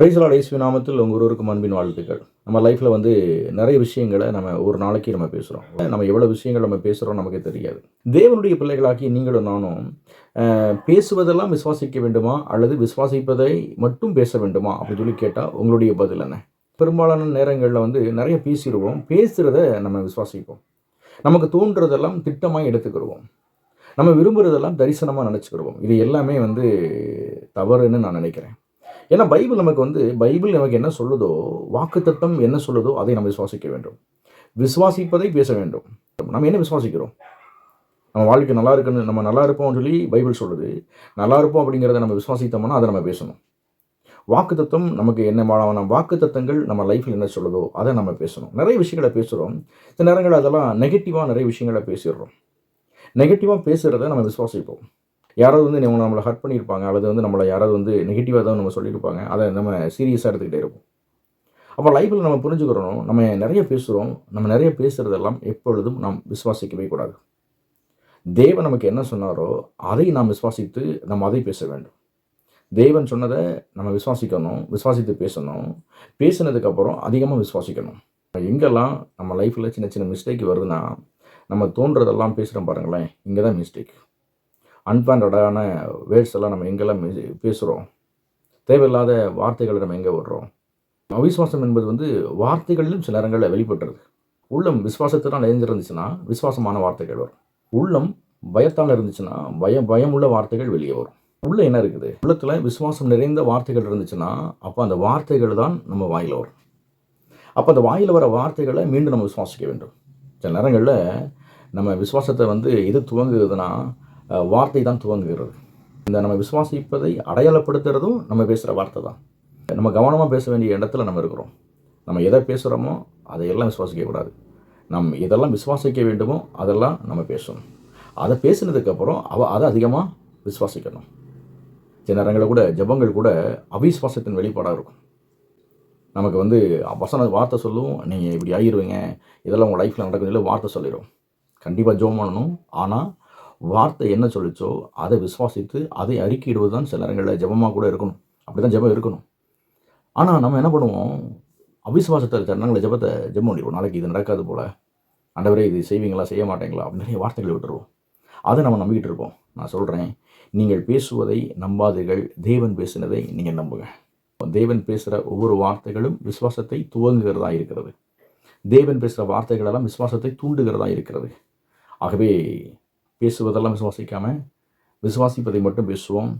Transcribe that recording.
Praise the Lord. இயேசுவின் நாமத்தில் உங்கள் ஒருவருக்கும் அன்பின் வாழ்த்துக்கள். நம்ம லைஃப்பில் நிறைய விஷயங்களை நம்ம ஒரு நாளைக்கு நம்ம பேசுகிறோம். நம்ம எவ்வளோ விஷயங்கள் நம்ம பேசுகிறோம் நமக்கு தெரியாது. தேவனுடைய பிள்ளைகளாக்கி நீங்களும் நானும் பேசுவதெல்லாம் விசுவாசிக்க வேண்டுமா அல்லது விசுவாசிப்பதை மட்டும் பேச வேண்டுமா அப்படின்னு சொல்லி கேட்டால் உங்களுடைய பதில் என்ன? பெரும்பாலான நேரங்களில் நிறைய பேசிடுவோம். பேசுகிறத நம்ம விசுவாசிப்போம். நமக்கு தோன்றதெல்லாம் திட்டமாக எடுத்துக்கிடுவோம். நம்ம விரும்புகிறதெல்லாம் தரிசனமாக நினச்சிக்கிடுவோம். இது எல்லாமே தவறுன்னு நான் நினைக்கிறேன். ஏன்னா பைபிள் நமக்கு என்ன சொல்லுதோ, வாக்குத்தத்தம் என்ன சொல்லுதோ அதை நம்ம விசுவாசிக்க வேண்டும். விசுவாசிப்பதை பேச வேண்டும். நம்ம என்ன விசுவாசிக்கிறோம்? நம்ம வாழ்க்கை நல்லா இருக்குன்னு நம்ம நல்லா இருப்போம்னு சொல்லி பைபிள் சொல்லுது. நல்லா இருப்போம் அப்படிங்கிறத நம்ம விசுவாசித்தோம்னா அதை நம்ம பேசணும். வாக்குத்தத்தம் நமக்கு என்ன வாக்குத்தத்தங்கள் நம்ம லைஃப்பில் என்ன சொல்லுதோ அதை நம்ம பேசணும். நிறைய விஷயங்களை பேசுகிறோம். சில நேரங்கள் அதெல்லாம் நெகட்டிவாக நிறைய விஷயங்களை பேசிடுறோம். நெகட்டிவாக பேசுகிறத நம்ம விசுவாசிப்போம். யாராவது நம்மளை ஹர்ட் பண்ணியிருப்பாங்க, அல்லது நம்மளை யாராவது நெகட்டிவாக தான் நம்ம சொல்லியிருப்பாங்க. அதை நம்ம சீரியஸாக எடுத்துக்கிட்டே இருப்போம். அப்போ லைஃப்பில் நம்ம புரிஞ்சுக்கிறோம், நம்ம நிறைய பேசுகிறோம். நம்ம நிறைய பேசுகிறதெல்லாம் எப்பொழுதும் நாம் விசுவாசிக்கவே கூடாது. தேவன் நமக்கு என்ன சொன்னாரோ அதை நாம் விசுவாசித்து நம்ம அதை பேச வேண்டும். தேவன் சொன்னதை நம்ம விசுவாசிக்கணும், விசுவாசித்து பேசணும். பேசினதுக்கப்புறம் அதிகமாக விசுவாசிக்கணும். எங்கெல்லாம் நம்ம லைஃப்பில் சின்ன சின்ன மிஸ்டேக் வருதுன்னா, நம்ம தோன்றதெல்லாம் பேசுகிறோம் பாருங்களேன், இங்கே தான் மிஸ்டேக். அன்பிளான்டான வேர்ட்ஸ் எல்லாம் நம்ம எங்கெல்லாம் பேசுகிறோம். தேவையில்லாத வார்த்தைகளை நம்ம எங்கே விடுறோம். அவிசுவாசம் என்பது வார்த்தைகளிலும் சில நேரங்களில் வெளிப்பட்டுருது. உள்ளம் விசுவாசத்தினால் நிறைஞ்சிருந்துச்சுன்னா விசுவாசமான வார்த்தைகள் வரும். உள்ளம் பயத்தால் இருந்துச்சுன்னா பயமுள்ள வார்த்தைகள் வெளியே வரும். உள்ள என்ன இருக்குது? உள்ளத்தில் விசுவாசம் நிறைந்த வார்த்தைகள் இருந்துச்சுன்னா அப்போ அந்த வார்த்தைகள் தான் நம்ம வாயில் வரும். அப்போ அந்த வாயில் வர வார்த்தைகளை மீண்டும் நம்ம விசுவாசிக்க வேண்டும். சில நேரங்களில் நம்ம விசுவாசத்தை எது துவங்குதுன்னா வார்த்தை தான் துவங்குகிறது. நம்ம விசுவாசிப்பதை அடையாளப்படுத்துறதும் நம்ம பேசுகிற வார்த்தை தான். நம்ம கவனமாக பேச வேண்டிய இடத்துல நம்ம இருக்கிறோம். நம்ம எதை பேசுகிறோமோ அதையெல்லாம் விசுவாசிக்கக்கூடாது. எதெல்லாம் விசுவாசிக்க வேண்டுமோ அதெல்லாம் நம்ம பேசணும். அதை பேசினதுக்கப்புறம் அதை அதிகமாக விசுவாசிக்கணும். சில நேரங்களில் கூட ஜெபங்கள் கூட அவிசுவாசத்தின் வெளிப்பாடாக இருக்கும். நமக்கு வார்த்தை சொல்லும், நீங்கள் இப்படி ஆகிடுவீங்க, இதெல்லாம் உங்கள் லைஃப்பில் நடக்குதுன்னு வார்த்தை சொல்லிடும். கண்டிப்பாக ஜெபம் பண்ணணும். ஆனால் வார்த்தை என்ன சொல்லிச்சோ அதை விசுவாசித்து அதை அறிக்கையிடுவது தான் சில நேரங்களில் ஜெபமாக கூட இருக்கணும். அப்படி தான் ஜெபம் இருக்கணும். ஆனால் நம்ம என்ன பண்ணுவோம்? அவிசுவாசத்தில் சில நேரங்களில் ஜெபம் பண்ணிடுவோம். நாளைக்கு இது நடக்காது போல், ஆண்டவரே இது செய்வீங்களா செய்ய மாட்டீங்களா அப்படின்னு நிறைய வார்த்தைகளை விட்டுருவோம். அதை நம்ம நம்பிக்கிட்டு இருப்போம். நான் சொல்கிறேன், நீங்கள் பேசுவதை நம்பாதீர்கள், தேவன் பேசினதை நீங்கள் நம்புங்க. தேவன் பேசுகிற ஒவ்வொரு வார்த்தைகளும் விசுவாசத்தை துவங்குகிறதா இருக்கிறது. தேவன் பேசுகிற வார்த்தைகளெல்லாம் விசுவாசத்தை தூண்டுகிறதா இருக்கிறது. ஆகவே பேசுவதெல்லாம் விசுவாசிக்காமல் விசுவாசிப்பதை மட்டும் பேசுவோம்.